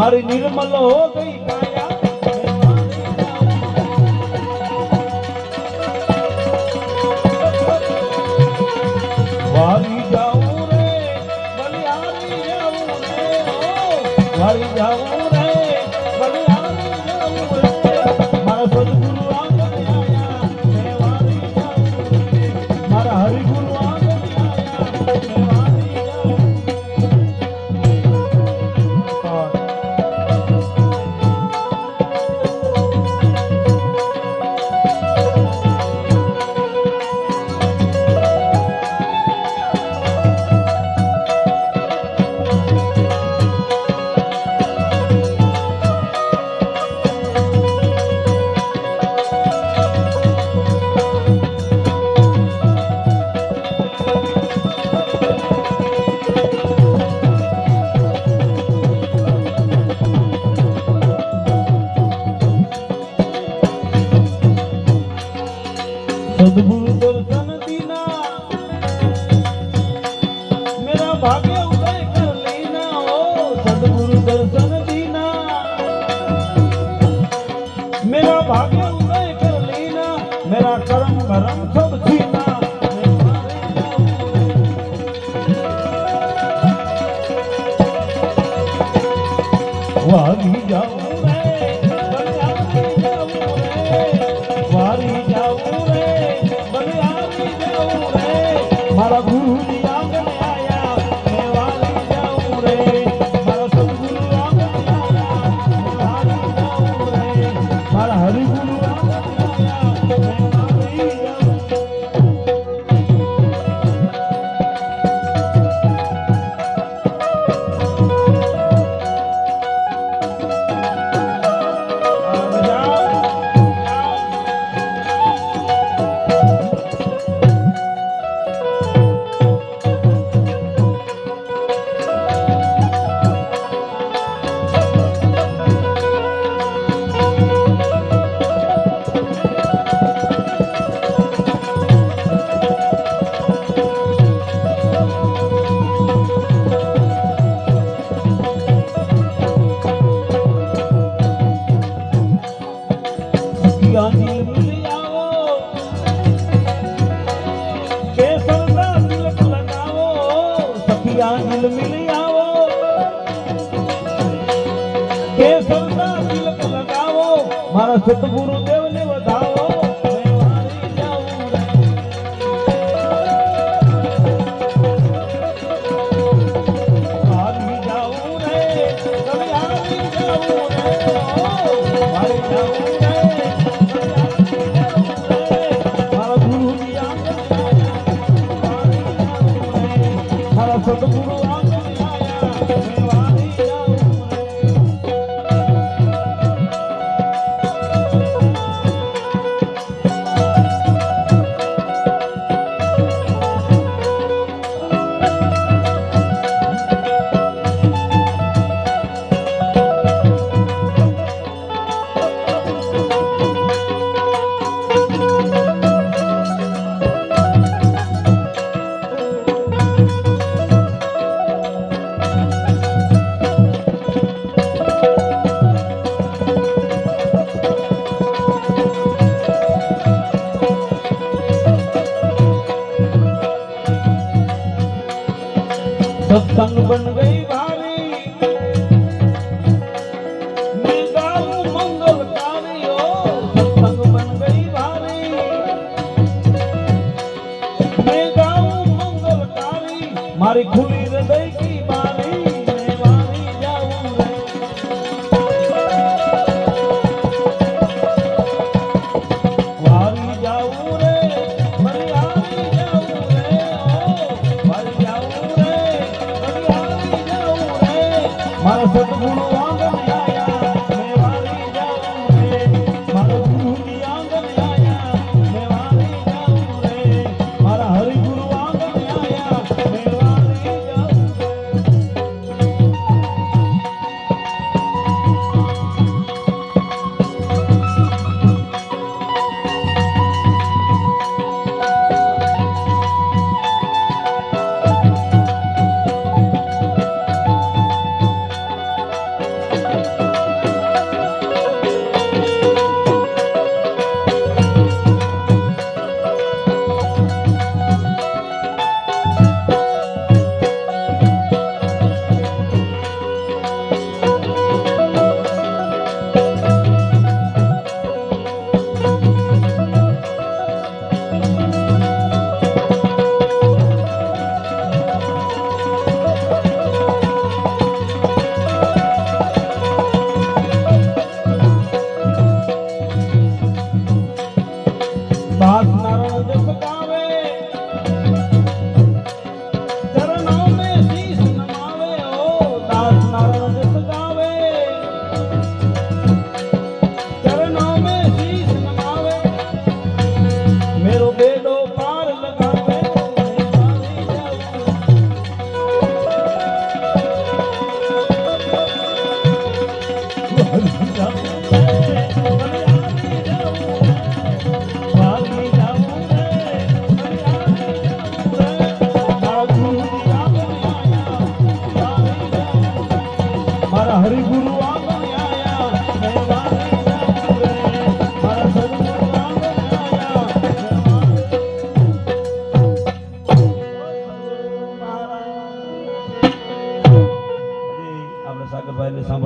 મારી નિર્મલ હો ગઈ કાયા વારી જાઉં રે બલિહારી જાઉં રે વારી જાઉં રે બલિહારી જાઉં રે મારા સદગુરુ આંગણે આયા મેં વારી જાઉં રે મારા હરિગુરુ આંગણે આયા મેં વારી જાઉં सद्गुरु दर्शन दीना मेरा भाग्य उदय कर लेना ओ सद्गुरु दर्शन दीना मेरा भाग्य उदय कर लेना मेरा कर्म भरम सब छीना वारी जाऊं रे बलिहारी जाऊं रे वारी जाऊं रे बलिहारी जाऊं रे मारा गुरु जी आंगणे आया मैं वारी जाऊं रे मारा सद्गुरु आंगणे आया मैं वारी जाऊं रे मारा हरिगुरु आंगणे आया मैं वारी जाऊं नील मिल आओ केसर का तिलक लगाओ सखिया नील मिल आओ केसर का तिलक लगाओ मारा सतगुरु देव ने बताओ मैं वारी जाऊं रे वारी जाऊं रे बलिहारी जाऊं रे वारी जाऊं रे सतगुरु आंगणे आया मैं वारी जाऊं सत्संग बन गई भारी मैं गाऊं मंगलकारी ओ सत्संग बन गई भारी मैं गाऊं मंगलकारी मारी खुली हृदय की बारी मैं वारी जाऊं रे वारी जाऊं रे बलिहारी जाऊं रे ओ वारी जाऊं रे मारा सतगुरु आंगणे आया मैं वारी जाऊं रे मारा गुरु जी आंगणे आया मैं वारी जाऊं रे मारा हरिगुरु आंगणे आया मैं वारी जाऊं મારા હરિગુરુ આંગણે આયા મેં વારી જાઉં રે મારા સદગુરુ આંગણે આયા આપણે સાગરભાઈને સાંભળ